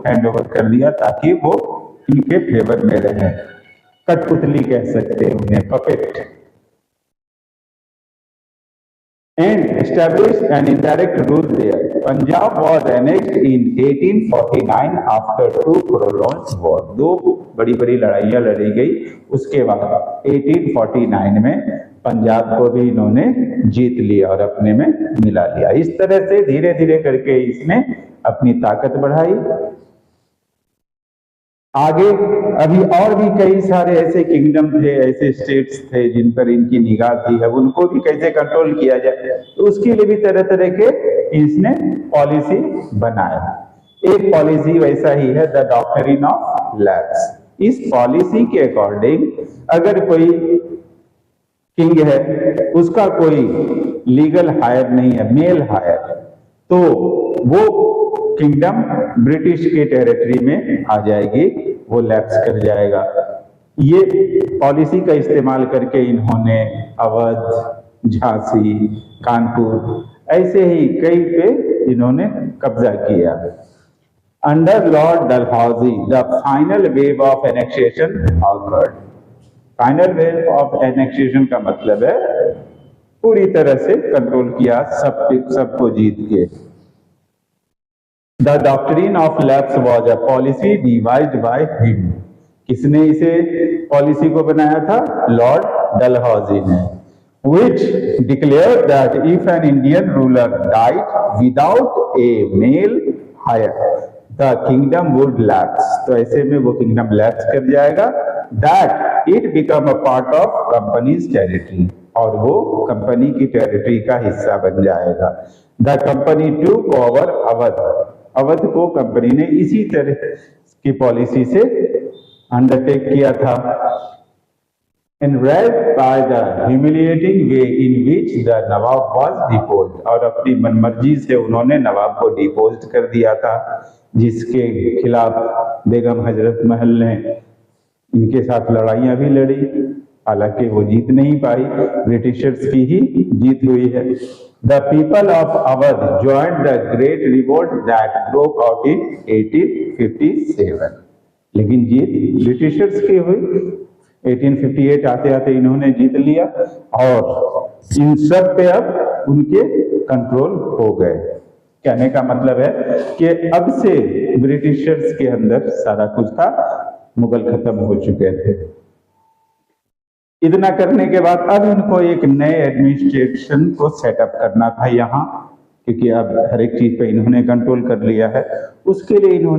Hand over कर दिया ताकि वो इनके फेवर में रहे। कठपुतली कह सकते हैं उन्हें, puppet. And established an indirect rule there. Punjab was annexed in 1849 after two prolonged war. दो बड़ी बड़ी लड़ाइयां लड़ी गई, उसके बाद 1849 में पंजाब को भी इन्होंने जीत लिया और अपने में मिला लिया। इस तरह से धीरे धीरे करके इसने अपनी ताकत बढ़ाई। आगे अभी और भी कई सारे ऐसे किंगडम थे, ऐसे स्टेट्स थे जिन पर इनकी निगाह थी, अब उनको भी कैसे कंट्रोल किया जाए, तो उसके लिए भी तरह तरह के इसने पॉलिसी बनाया। एक पॉलिसी वैसा ही है द डॉक्ट्रिन ऑफ लैप्स। इस पॉलिसी के अकॉर्डिंग अगर कोई किंग है, उसका कोई लीगल हायर नहीं है, मेल हायर, तो वो किंगडम ब्रिटिश के टेरिटरी में आ जाएगी, वो लैप्स कर जाएगा। ये पॉलिसी का इस्तेमाल करके इन्होंने अवध, झांसी, कानपुर ऐसे ही कई पे इन्होंने कब्जा किया। Under Lord Dalhousie the final wave of annexation awkward. Final wave of annexation का मतलब है पूरी तरह से कंट्रोल किया, सबको जीत के। The doctrine of lapse was a policy devised by him. किसने इसे पॉलिसी को बनाया था? लॉर्ड डलहौजी ने। Which declared that if an Indian ruler died without a male heir, the kingdom would lapse. तो ऐसे में वो किंगडम लैप्स कर जाएगा। That it become a part of company's territory. और वो कंपनी की टेरिटरी का हिस्सा बन जाएगा। The company took over Awadh. Awadh को कंपनी ने इसी तरह की पॉलिसी से अंडरटेक किया था। Enraged by the humiliating way in which the Nawab was deposed, और अपनी मनमर्जी से उन्होंने नवाब को डिपोज कर दिया था, जिसके खिलाफ बेगम हजरत महल ने इनके साथ लड़ाइयां भी लड़ी, हालांकि वो जीत नहीं पाई, ब्रिटिशर्स की ही जीत हुई है। The people of Awadh joined the great revolt that broke out in 1857. लेकिन जीत ब्रिटिशर्स की हुई। 1858 आते आते इन्होंने जीत लिया और इन सब पे अब उनके कंट्रोल हो गए। कहने का मतलब है कि अब से ब्रिटिशर्स के अंदर सारा कुछ था, मुगल खत्म हो चुके थे। इतना करने के बाद अब इनको एक नए एडमिनिस्ट्रेशन को सेटअप करना था यहाँ, क्योंकि अब हर एक चीज पे इन्होंने कंट्रोल कर लिया है। उसके लिए इन्होंने